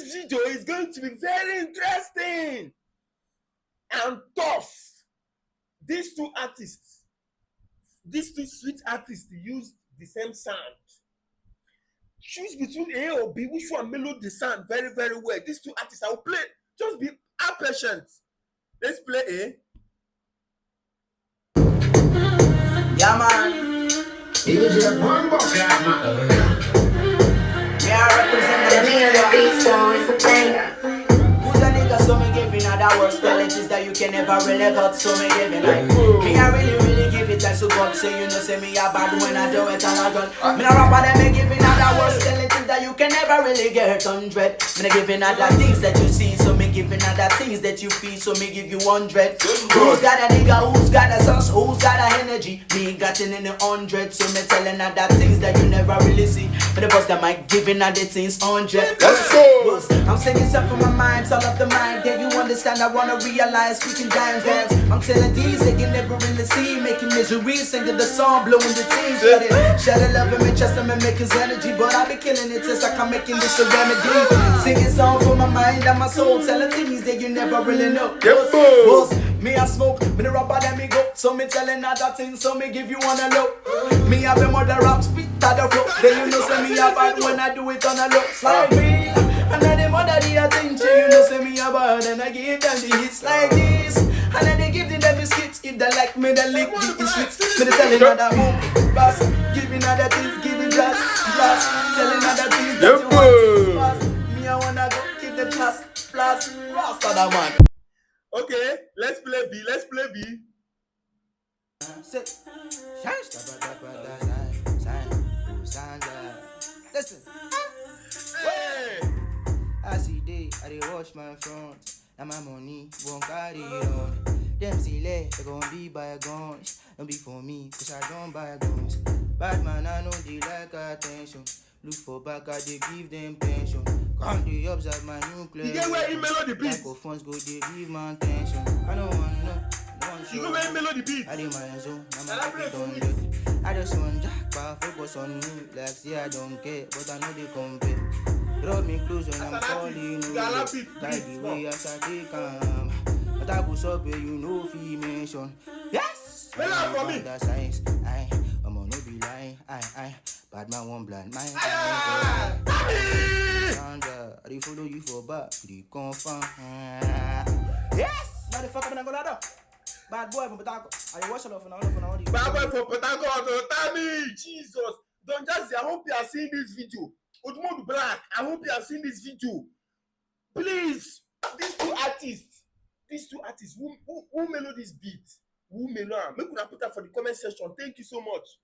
this video is going to be very interesting and tough. These two artists, these two sweet artists use the same sound. Choose between A or B, which one melody the sound very, very well. These two artists, I will play. Just be patient. Let's play A. Yeah, man. You just one box, yeah, man. Yeah, I represent The me on the beat, so it's a banger. who's a nigga, so me giving other words. Talent is that you can never really got, so me giving like me, I really give it thanks to God. Say you know, say me a bad when I do it and I done. Me a rapper, them me giving other words. Talent is that you can never really get 100. Me giving other things that you see, so me giving other things that you feel, so me give you 100. Who's got a nigga, who's got a sauce, who's got a energy? Me got in the 100, so me telling other things that you never really see. But the boss that might giving other things 100. Let's go. I'm singing stuff from my mind, it's all of the mind. Yeah, you understand, I wanna realize, speaking giant dance. I'm telling these they can never really see, making misery, singing the song, blowing the teams. Share the love and me trust him and make his energy. But I be killing it just like I'm making this a remedy. Singing song from my mind and my soul, telling things that you never really know. Boss, me I smoke, me the rapper then me go. So me telling other things, so me give you one a look. Me have a mother rap, spit at the flow. Then you know say me a bad when I do it on a look. Like me, and then the mother the attention. You know say me a bad and I give them the hits like this. And then they give them the biscuits. If they like me, they lick the sweets. Me they telling other home, pass, giving other things, giving glass, telling other things that you want fast. Me I wanna go give the class, rasta that man. Okay, let's play B. Let's play B. Listen. Hey. I see day, I dey watch my front. Now my money won't carry on. Them see late, they gon' be bygones. Don't be for me, cause I don't buy guns. Bad man, I know they like attention. Look for back, I dey give them pension. Count the observe my nuclear. You get where he melody beat. Like of funds go, they give my attention. I don't want no. You go where he melody beat. I did my zone, now my baby don't get. I just want jackpot, focus on me. Like, see, I don't care, but I know they compare. Drop me close when I'm falling. Like the way I start take but I go up where you know fee mention. Yes! Spell out for me. That science, I'm on no be lying, bad man won't blind my Sandra, I follow you for back, the confirm. Yes! Motherfucker, I'm gonna go. Bad boy from Potako. I watch a lot for now. Bad boy from Potako. Tammy, Jesus. Don't just say, I hope you are seeing this video. Udmund Black, I hope you have seen this video. Please, these two artists, who melody this beat? Who melody? Make una put that for the comment section. Thank you so much.